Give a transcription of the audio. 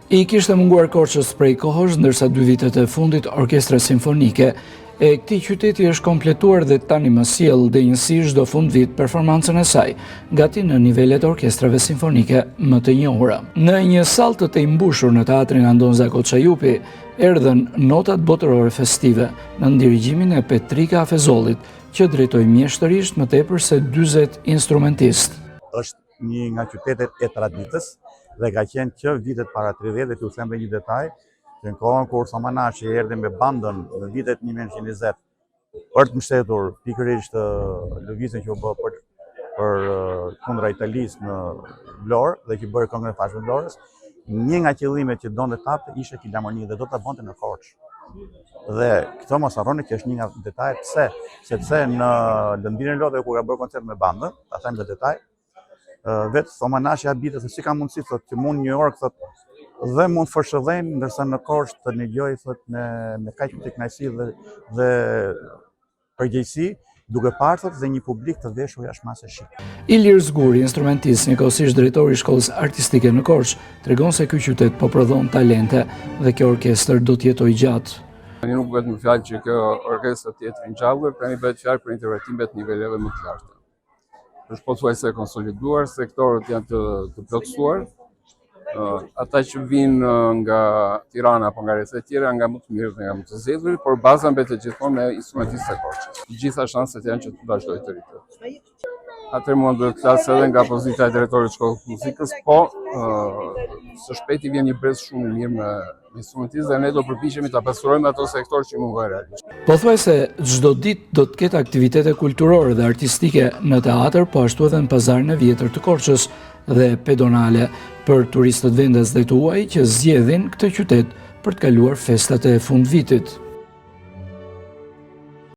I kishte munguar Korçës prej kohësh, ndërsa 2 vitet e fundit Orkestra Simfonike e këtij qyteti është kompletuar dhe tani më sjell denjësi çdo fundvit performancën e saj, gati në nivelet e orkestrave simfonike më të njohura. Në një sallë të mbushur në teatrin Andon Zako Çajupi, erdhën notat botërore festive në dirigjimin e Petrika Afezollit, që drejtoi mjeshtërisht më tepër se 40 instrumentistë. Është një nga qytetet e traditës dhe ka qenë që vitet para 30 dhe t'ju them një detaj, që në kohën kur Samanashi erdhi me bandën në vitet 1920 për të mbështetur pikërisht lëvizjen që u bë për kundra Italisë në Vlorë dhe që bëri këngën e fashme Vlorës, një nga qëllimet që donte tapte ishte filharmoni dhe do ta bënte në Korçë. Dhe këtë mos harroni që është një nga detajet pse, sepse në lëndirin e lotëve kur ka bërë koncert me bandën, ta them këtë detaj, vetë Samanashi habitet se si ka mundësi thotë që mund New York thotë dhe mund fërshëllejnë, ndërsa në Korçë të negjoj thotë me kaq shumë kënaqësi dhe përgjegjësi, duke parë thotë dhe një publik të veshur jashtëmase shik. Ilir Zguri, instrumentist, njëkohësisht drejtori i shkollës artistike në Korçë, tregon se ky qytet po prodhon talente dhe kjo orkestër do të jetojë gjatë. Tani nuk bëhet më fjalë që kjo orkestër të jetë ringjallur, tani bëhet fjalë për interpretimet niveleve më të larta. Është pothuajse konsoliduar, sektorët janë të plotësuar. Ata që vinë nga Tirana apo nga rrethet e tjera nga më të mirë dhe nga më të zgjedhur, por baza mbetet gjithmonë me instrumentistë e Korçës. Të gjitha shanset janë që të vazhdojë të rritet. Atëherë mund të flas edhe nga pozita e drejtorit të shkollës muzikës, po së shpejti vjen një brez shumë i mirë me instrumentistë dhe ne do përpiqemi ta pastrojmë ato sektorë që mungojnë realisht. Pothuajse çdo ditë do të ketë aktivitete kulturore dhe artistike në teatr, po ashtu edhe në pazarin e vjetër të Korçës dhe pedonale për turistët vendas dhe tuaj që zgjedhin këtë qytet për të kaluar festat e fundvitit.